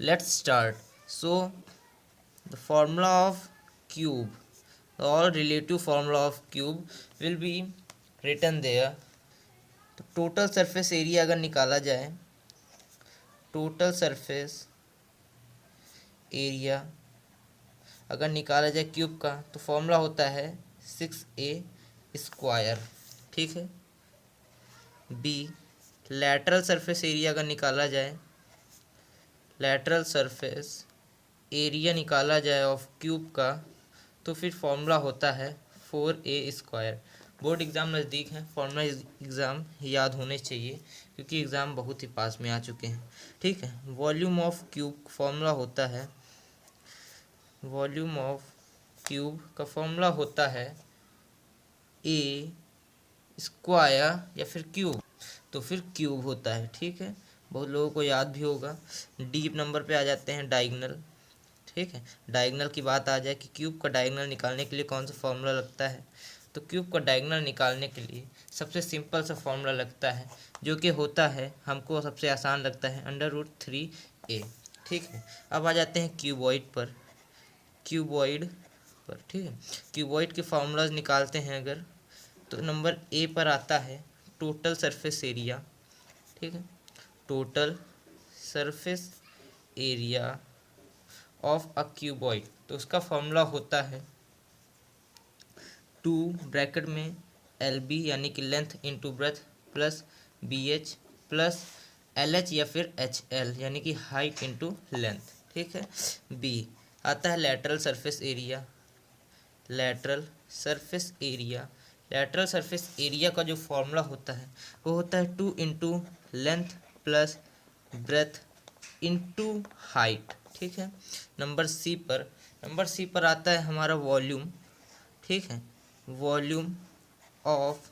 let's start. So the formula of cube, all relative formula of cube will be written there. तो total surface area अगर निकाला जाए, total surface area अगर निकाला जाए cube का, तो फॉर्मूला होता है 6a²। ठीक है। बी, लैटरल सरफेस एरिया अगर निकाला जाए, लैटरल सरफेस एरिया निकाला जाए ऑफ क्यूब का, तो फिर फॉर्मूला होता है 4a²। बोर्ड एग्ज़ाम नज़दीक है, फॉर्मूला एग्ज़ाम याद होने चाहिए क्योंकि एग्ज़ाम बहुत ही पास में आ चुके हैं। ठीक है। वॉल्यूम ऑफ क्यूब फॉर्मूला होता है, वॉल्यूम ऑफ क्यूब का फॉर्मूला होता है a² या फिर क्यूब, तो फिर क्यूब होता है। ठीक है, बहुत लोगों को याद भी होगा। डीप नंबर पे आ जाते हैं डायगोनल। ठीक है, डायगोनल की बात आ जाए कि क्यूब का डायगोनल निकालने के लिए कौन सा फॉर्मूला लगता है, तो क्यूब का डायगोनल निकालने के लिए सबसे सिंपल सा फॉर्मूला लगता है, जो कि होता है, हमको सबसे आसान लगता है, √3a। ठीक है। अब आ जाते हैं क्यूबॉइड पर, क्यूबॉइड पर। ठीक है, क्यूबॉइड के फार्मूलाज निकालते हैं अगर, तो नंबर ए पर आता है टोटल सरफेस एरिया। ठीक है, total surface area of a cuboid, तो उसका फॉर्मूला होता है 2 ब्रैकेट में LB यानी कि length into breadth plus BH plus LH या फिर HL यानी कि हाइट इंटू लेंथ। ठीक है। बी आता है lateral surface area, lateral surface area, lateral surface area का जो फॉर्मूला होता है वो होता है 2 into length plus breadth into height. ठीक है। नंबर सी पर आता है हमारा वॉल्यूम। ठीक है, वॉल्यूम ऑफ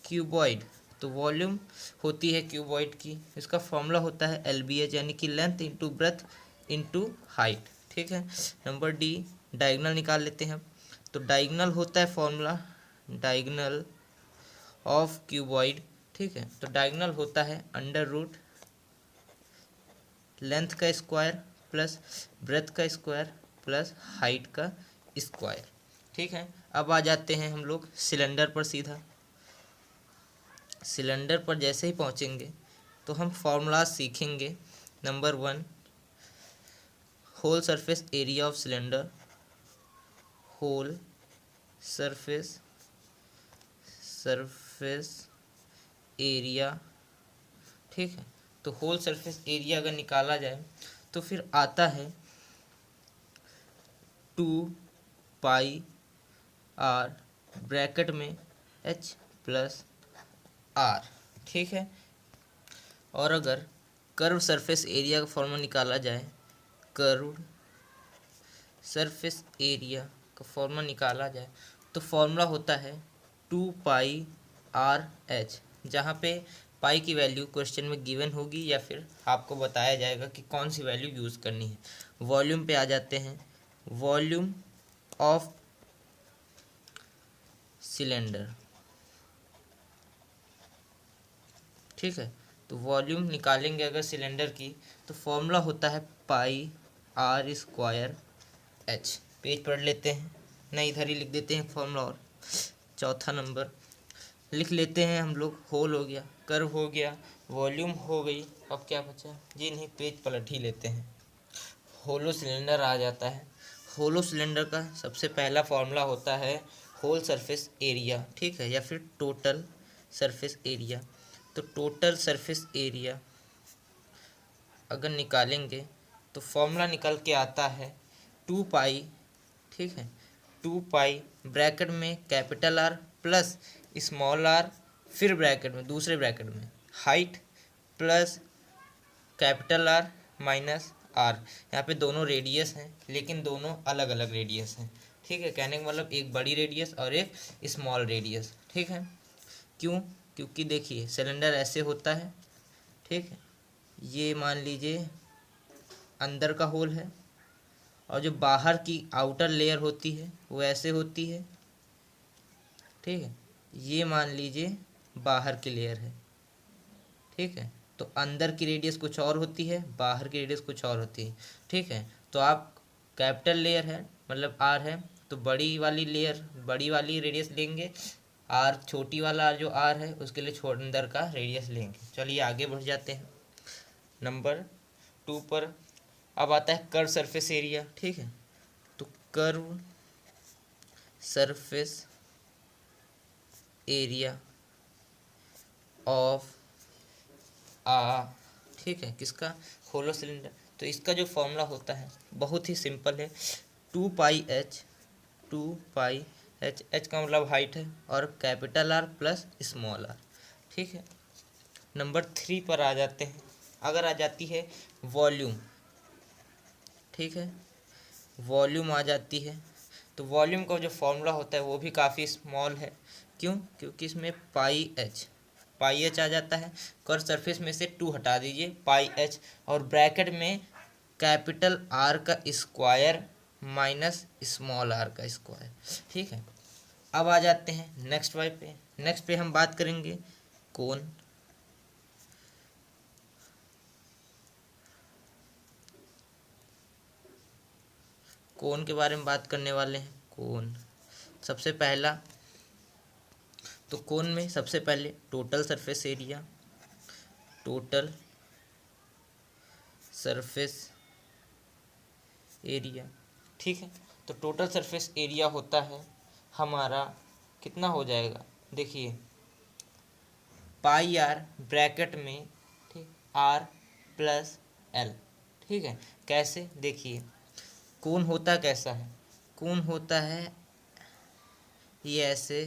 क्यूबॉइड, तो वॉल्यूम होती है क्यूबॉइड की, इसका फॉर्मूला होता है LBH यानी कि length into breadth into height. ठीक है। नंबर डी, डायगोनल निकाल लेते हैं। तो डायगोनल होता है फॉर्मूला, डायगोनल ऑफ क्यूबॉइड। ठीक है, तो डायगोनल होता है √ लेंथ का स्क्वायर प्लस ब्रेथ का स्क्वायर प्लस हाइट का स्क्वायर। ठीक है। अब आ जाते हैं हम लोग सिलेंडर पर सीधा। सिलेंडर पर जैसे ही पहुंचेंगे तो हम फॉर्मूला सीखेंगे। Number 1, whole surface area of cylinder, whole surface area. ठीक है, तो होल सरफेस एरिया अगर निकाला जाए तो फिर आता है 2πr ब्रैकेट में H प्लस R। ठीक है। और अगर कर्व सरफेस एरिया का फॉर्मूला निकाला जाए, कर्व सरफेस एरिया का फॉर्मूला निकाला जाए, तो फॉर्मूला होता है 2πRH, जहाँ पे पाई की वैल्यू क्वेश्चन में गिवन होगी या फिर आपको बताया जाएगा कि कौन सी वैल्यू यूज़ करनी है। वॉल्यूम पे आ जाते हैं, वॉल्यूम ऑफ सिलेंडर। ठीक है, तो वॉल्यूम निकालेंगे अगर सिलेंडर की, तो फॉर्मूला होता है πr²H। पेज पढ़ लेते हैं, नहीं इधर ही लिख देते हैं फॉर्मूला। और चौथा नंबर लिख लेते हैं हम लोग, होल हो गया, कर्व हो गया, वॉल्यूम हो गई, अब क्या बचा जी, नहीं पेज पलट ही लेते हैं। होलो सिलेंडर आ जाता है। होलो सिलेंडर का सबसे पहला फॉर्मूला होता है होल सरफेस एरिया। ठीक है, या फिर टोटल सरफेस एरिया। तो टोटल सरफेस एरिया अगर निकालेंगे तो फॉर्मूला निकल के आता है 2π। ठीक है, 2π ब्रैकेट में capital R plus small r, फिर ब्रैकेट में दूसरे ब्रैकेट में height plus capital R minus R। यहाँ पे दोनों रेडियस हैं लेकिन दोनों अलग अलग रेडियस हैं। ठीक है, कहने का मतलब एक बड़ी रेडियस और एक स्मॉल रेडियस। ठीक है, क्यों? क्योंकि देखिए सिलेंडर ऐसे होता है। ठीक है, ये मान लीजिए अंदर का होल है और जो बाहर की आउटर लेयर होती है वो ऐसे होती है। ठीक है, ये मान लीजिए बाहर की लेयर है। ठीक है, तो अंदर की रेडियस कुछ और होती है, बाहर की रेडियस कुछ और होती है। ठीक है, तो आप कैपिटल लेयर है मतलब आर है तो बड़ी वाली लेयर बड़ी वाली रेडियस लेंगे, आर छोटी वाला जो आर है उसके लिए अंदर का रेडियस लेंगे। चलिए आगे बढ़ जाते हैं नंबर 2 पर। अब आता है कर्व सरफेस एरिया। ठीक है, तो कर्व सरफेस एरिया ऑफ आ, ठीक है, किसका, होलो सिलेंडर। तो इसका जो फॉर्मूला होता है बहुत ही सिंपल है, 2 पाई एच, एच का मतलब हाइट है, और capital R plus small R. ठीक है, नंबर 3 पर आ जाते हैं। अगर आ जाती है वॉल्यूम, ठीक है, वॉल्यूम आ जाती है, तो वॉल्यूम का जो फॉर्मूला होता है वो भी काफ़ी स्मॉल है। क्यों? क्योंकि इसमें पाई एच आ जाता है। कर्व सरफेस में से 2 हटा दीजिए, पाई एच, और ब्रैकेट में कैपिटल आर का स्क्वायर माइनस स्मॉल आर का स्क्वायर। ठीक है, अब आ जाते हैं नेक्स्ट वाई पे। नेक्स्ट पे हम बात करेंगे कोन। कोन के बारे में बात करने वाले हैं। कोन सबसे पहला, तो कोन में सबसे पहले total surface area, total surface area. ठीक है, तो टोटल सरफेस एरिया होता है हमारा, कितना हो जाएगा, देखिए पाई आर ब्रैकेट में, ठीक, आर प्लस एल। ठीक है, कैसे, देखिए कोन होता कैसा है, कोन होता है ये ऐसे,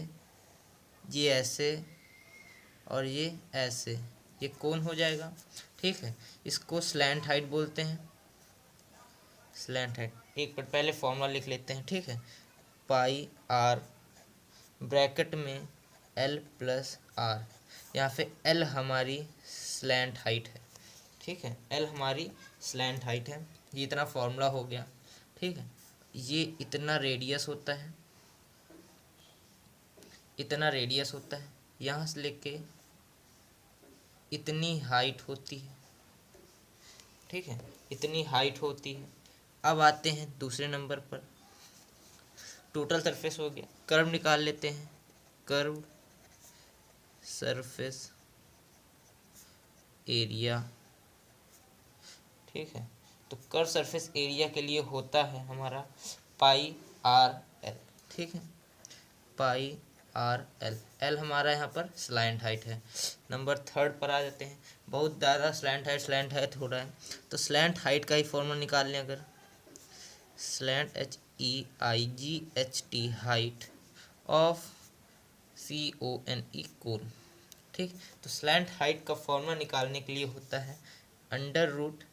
ये ऐसे, और ये ऐसे, ये कोन हो जाएगा। ठीक है, इसको स्लैंट हाइट बोलते हैं, स्लैंट हाइट। एक पर पहले फॉर्मूला लिख लेते हैं। ठीक है, पाई आर ब्रैकेट में एल प्लस आर, यहाँ पे एल हमारी स्लैंट हाइट है। ठीक है, एल हमारी स्लैंट हाइट है, ये इतना फॉर्मूला हो गया। ठीक है, ये इतना रेडियस होता है, इतना रेडियस होता है, यहाँ से लेके इतनी हाइट होती है। ठीक है, इतनी हाइट होती है। अब आते हैं दूसरे नंबर पर, टोटल सरफेस हो गया, कर्व निकाल लेते हैं। Curve surface area. ठीक है, तो कर्व सरफेस एरिया के लिए होता है हमारा पाई आर एल। ठीक है, पाई आर एल, एल हमारा यहाँ पर स्लैंट हाइट है। नंबर 3 पर आ जाते हैं। बहुत ज़्यादा स्लैंट हाइट हो रहा है, तो स्लैंट हाइट का ही फॉर्मूला निकाल लें। अगर slant HEIGHT height of CONE कोन। ठीक, तो स्लैंट हाइट का फॉर्मूला निकालने के लिए होता है अंडर रूट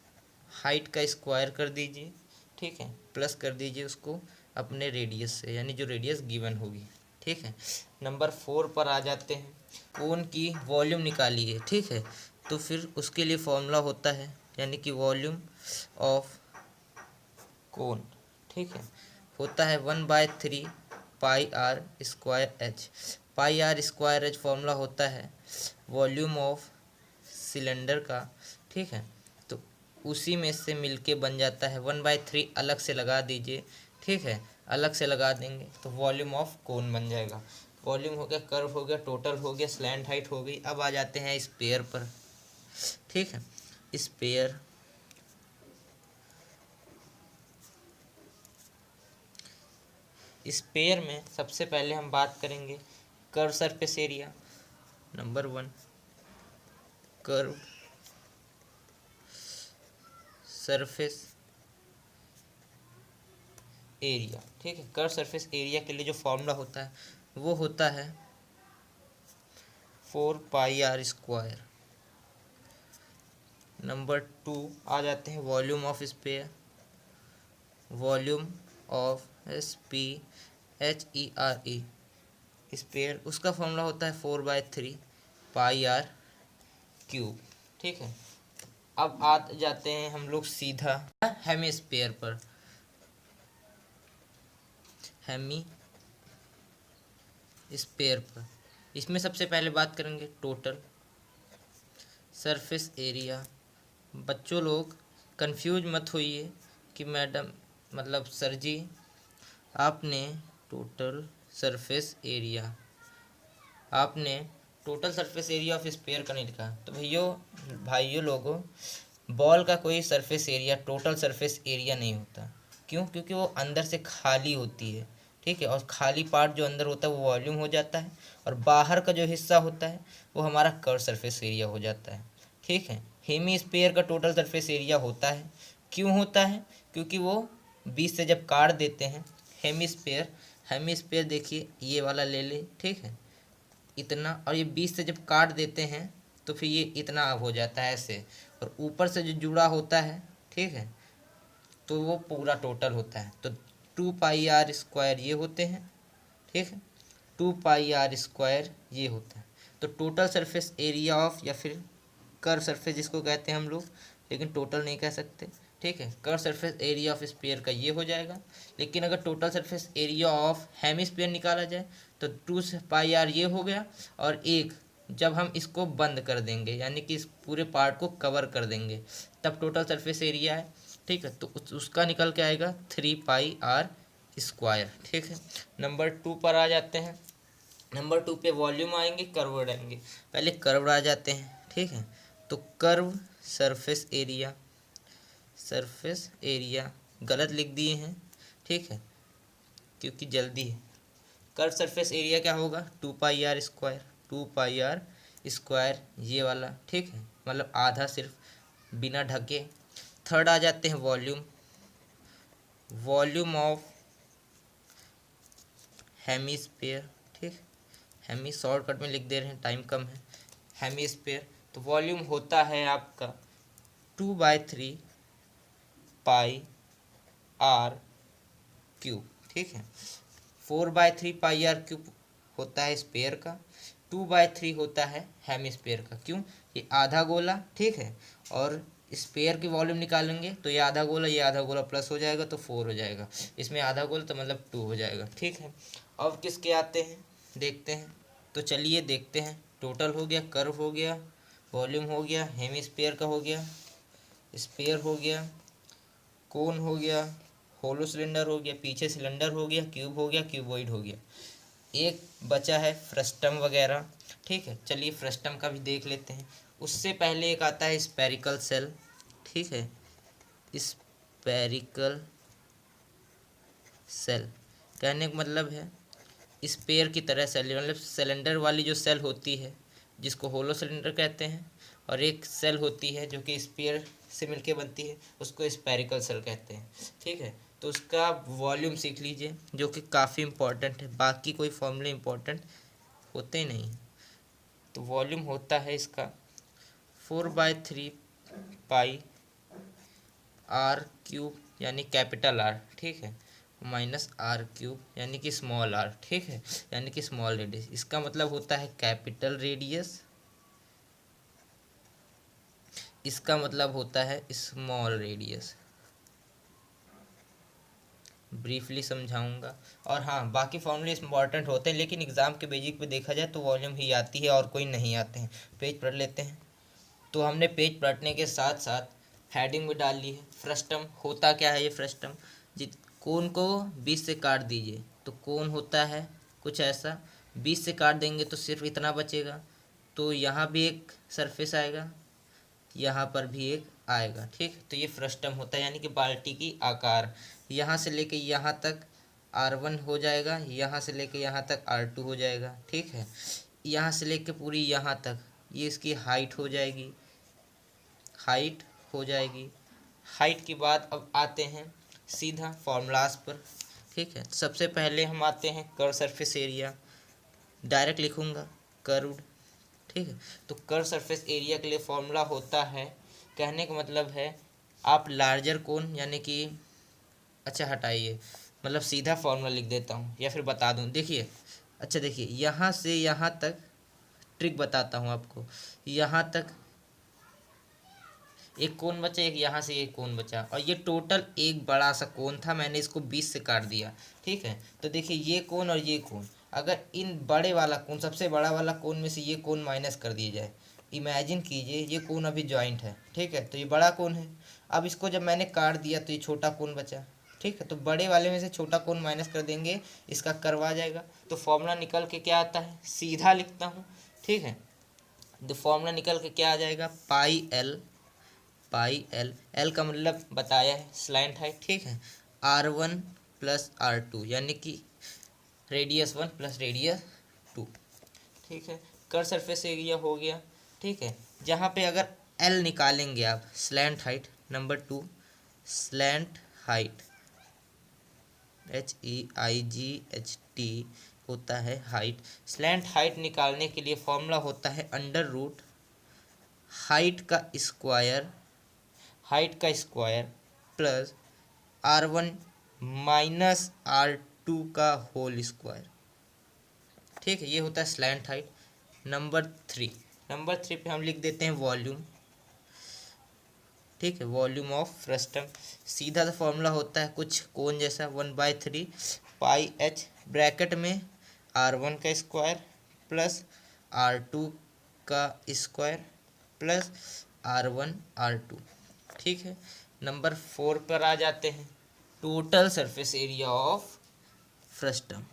हाइट का स्क्वायर कर दीजिए, ठीक है, प्लस कर दीजिए उसको अपने रेडियस से, यानी जो रेडियस गिवन होगी। ठीक है, नंबर 4 पर आ जाते हैं। कोन की वॉल्यूम निकालिए। ठीक है, तो फिर उसके लिए फॉर्मूला होता है, यानी कि वॉल्यूम ऑफ कोन, ठीक है, होता है 1/3 pi are square h. Pi are square h formula होता है वॉल्यूम ऑफ सिलेंडर का। ठीक है, तो उसी में से मिलके बन जाता है 1/3, अलग से लगा दीजिए। ठीक है, अलग से लगा देंगे तो वॉल्यूम ऑफ कोन बन जाएगा। वॉल्यूम हो गया, कर्व हो गया, टोटल हो गया, स्लैंट हाइट हो गई। अब आ जाते हैं स्पेयर पर। ठीक है, स्पेयर, स्पेयर में सबसे पहले हम बात करेंगे curve surface area. Number 1 curve surface area. ठीक है, कर्व सरफेस एरिया के लिए जो फॉर्मूला होता है वो होता है 4 पाई आर स्क्वायर। नंबर 2 आ जाते हैं volume of sphere, volume of SPHERE sphere, उसका फॉर्मूला होता है 4/3 पाई आर क्यूब। ठीक है, अब आ जाते हैं हम लोग सीधा हेमिस्फीयर पर। हेमी स्पेयर पर, इसमें सबसे पहले बात करेंगे टोटल सरफेस एरिया। बच्चों लोग कंफ्यूज मत होइए कि मैडम मतलब सर जी आपने टोटल सरफेस एरिया आपने total surface area of sphere का नहीं लिखा। तो भाइयों लोगों, बॉल का कोई surface area total surface area नहीं होता। क्यों? क्योंकि वो अंदर से खाली होती है, ठीक है। और खाली पार्ट जो अंदर होता है वो वॉल्यूम हो जाता है, और बाहर का जो हिस्सा होता है वो हमारा कर्व सरफेस एरिया हो जाता है, ठीक है। हेमी स्फीयर का टोटल सरफेस एरिया होता है। क्यों होता है? क्योंकि वो बीच से जब काट देते हैं हेमी स्फीयर देखिए ये वाला ले ले, ठीक है, इतना, और ये बीच से जब काट देते हैं तो फिर ये इतना हो जाता है ऐसे, और ऊपर से जो जुड़ा होता है, ठीक है, तो वो पूरा टोटल होता है। तो 2πr² ये होते हैं, ठीक है, 2πr² ये होता है। तो टोटल सरफेस एरिया ऑफ, या फिर कर्व सरफेस जिसको कहते हैं हम लोग, लेकिन टोटल नहीं कह सकते, ठीक है। Curve surface area of sphere का ये हो जाएगा। लेकिन अगर total surface area of hemisphere निकाला जाए तो 2πr ये हो गया, और एक जब हम इसको बंद कर देंगे यानी कि इस पूरे पार्ट को कवर कर देंगे तब टोटल सरफेस एरिया है, ठीक है। तो उसका निकल के आएगा 3πr², ठीक है। नंबर 2 पर आ जाते हैं। नंबर 2 पे वॉल्यूम आएंगे, कर्व आएंगे। पहले कर्व आ जाते हैं, ठीक है। तो कर्व सरफेस एरिया गलत लिख दिए हैं, ठीक है, क्योंकि जल्दी है। कर्व सरफेस एरिया क्या होगा? 2πr² ये वाला, ठीक है, मतलब आधा सिर्फ बिना ढके। थर्ड आ जाते हैं वॉल्यूम ऑफ हेमिस्फीयर, ठीक। हेमी शॉर्टकट में लिख दे रहे हैं, टाइम कम है। हेमिस्फीयर तो वॉल्यूम होता है आपका 2/3πr³, ठीक है। 4/3πr³ होता है स्पेयर का, 2/3 होता है हेमिस्फीयर का। क्यों? ये आधा गोला, ठीक है, और स्पेयर की वॉल्यूम निकालेंगे तो ये आधा गोला प्लस हो जाएगा तो 4 हो जाएगा। इसमें आधा गोला तो मतलब 2 हो जाएगा, ठीक है। अब किसके आते हैं देखते हैं। तो चलिए देखते हैं। टोटल हो गया, कर्व हो गया, वॉल्यूम हो गया, हेमिस्फीयर का हो गया, स्पेयर हो गया, कोन हो गया, होलो सिलेंडर हो गया, पीछे सिलेंडर हो गया, क्यूब हो गया, क्यूबॉइड हो गया। एक बचा है फ्रस्टम वगैरह, ठीक है। चलिए फ्रस्टम का भी देख लेते हैं। उससे पहले एक आता है स्पेरिकल सेल, ठीक है। स्पेरिकल सेल कहने का मतलब है स्पेयर की तरह सेल, मतलब सिलेंडर वाली जो सेल होती है जिसको होलो सिलेंडर कहते हैं, और एक सेल होती है जो कि स्पेयर से मिलके बनती है उसको स्पेरिकल सेल कहते हैं, ठीक है। तो उसका वॉल्यूम सीख लीजिए जो कि काफ़ी इम्पोर्टेंट है, बाकी कोई फॉर्मूले इम्पोर्टेंट होते नहीं। तो वॉल्यूम होता है इसका 4/3πr³ यानी कैपिटल आर, ठीक है, -r³ यानी कि स्मॉल आर, ठीक है, यानी कि स्मॉल रेडियस। इसका मतलब होता है कैपिटल रेडियस, इसका मतलब होता है स्मॉल रेडियस। ब्रीफली समझाऊंगा। और हाँ, बाकी फॉर्मूले इंपॉर्टेंट होते हैं लेकिन एग्ज़ाम के बेसिक पे देखा जाए तो वॉल्यूम ही आती है और कोई नहीं आते हैं। पेज पढ़ लेते हैं। तो हमने पेज पलटने के साथ साथ हेडिंग भी डाल ली है। फ्रस्टम होता क्या है? ये फ्रस्टम कोन को 20 से काट दीजिए तो कोन होता है कुछ ऐसा, 20 से काट देंगे तो सिर्फ इतना बचेगा। तो यहाँ भी एक सरफेस आएगा, यहाँ पर भी एक आएगा, ठीक। तो ये फ्रस्टम होता है यानी कि बाल्टी की आकार। यहाँ से लेके यहाँ तक R1 हो जाएगा, यहाँ से लेके यहाँ तक R2 हो जाएगा, ठीक है। यहाँ से लेके पूरी यहाँ तक ये इसकी हाइट हो जाएगी, हाइट के बाद अब आते हैं सीधा फॉर्मूलाज पर, ठीक है। सबसे पहले हम आते हैं कर्व सरफेस एरिया, डायरेक्ट लिखूँगा कर्व्ड, ठीक है। तो कर्व सरफेस एरिया के लिए फॉर्मूला होता है, कहने का मतलब है आप लार्जर कोन यानी कि, अच्छा हटाइए, मतलब सीधा फॉर्मूला लिख देता हूँ या फिर बता दूँ। देखिए, अच्छा देखिए, यहाँ से यहाँ तक ट्रिक बताता हूँ आपको। यहाँ तक एक कोन बचा, एक यहाँ से एक कोन बचा, और ये टोटल एक बड़ा सा कोन था, मैंने इसको 20 से काट दिया, ठीक है। तो देखिए ये कोन और ये कोन, अगर इन बड़े वाला कोन, सबसे बड़ा वाला कोन में से ये कोन माइनस कर दिया जाए इमेजिन कीजिए ये कोन अभी जॉइंट है, ठीक है, तो ये बड़ा कोन है। अब इसको जब मैंने काट दिया तो ये छोटा कोन बचा, ठीक है, तो बड़े वाले में से छोटा कोन माइनस कर देंगे, इसका कर्व आ जाएगा। तो फॉर्मूला निकल के क्या आता है, सीधा लिखता हूँ, ठीक है, तो फॉर्मूला निकल के क्या आ जाएगा, पाई एल, एल का मतलब बताया है स्लैंट हाइट, ठीक है, R1 प्लस R2 यानी कि रेडियस 1 प्लस रेडियस 2, ठीक है। कर सरफेस एरिया हो गया, ठीक है। जहाँ पे अगर एल निकालेंगे आप, slant height, number 2 slant height, HEIGHT होता है हाइट। स्लैंट हाइट निकालने के लिए फॉर्मूला होता है अंडर रूट हाइट का square plus R1 minus R2 का होल स्क्वायर, ठीक है, ये होता है स्लैंट हाइट। नंबर थ्री पे हम लिख देते हैं वॉल्यूम, ठीक है, वॉल्यूम ऑफ फ्रस्टम। सीधा सा फॉर्मूला होता है कुछ कोन जैसा, 1/3 पाई एच, ब्रैकेट में R1 का स्क्वायर प्लस R2 का स्क्वायर प्लस R1 R2, ठीक है। नंबर 4 पर आ जाते हैं, total surface area of frustum.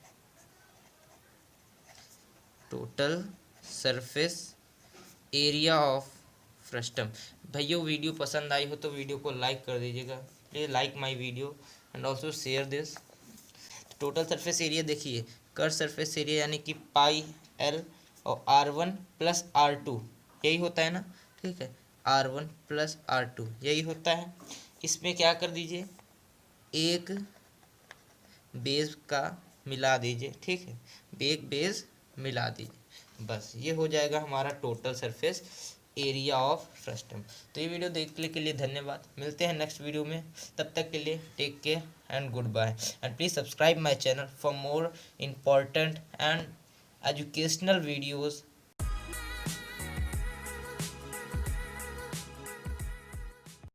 Total surface area of frustum. भैया वीडियो पसंद आई हो तो वीडियो को लाइक कर दीजिएगा, please like my video and also share this. Total surface area देखिए, कर सरफेस एरिया यानी कि पाई एल और R1 प्लस R2 यही होता है ना, ठीक है, R1 प्लस R2 यही होता है। इसमें क्या कर दीजिए, एक बेस का मिला दीजिए, ठीक है, एक बेस मिला दीजिए, बस ये हो जाएगा हमारा total surface area of frustum. तो ये वीडियो देखने के लिए धन्यवाद, मिलते हैं नेक्स्ट वीडियो में, तब तक के लिए take care and goodbye and please subscribe my channel for more important and educational videos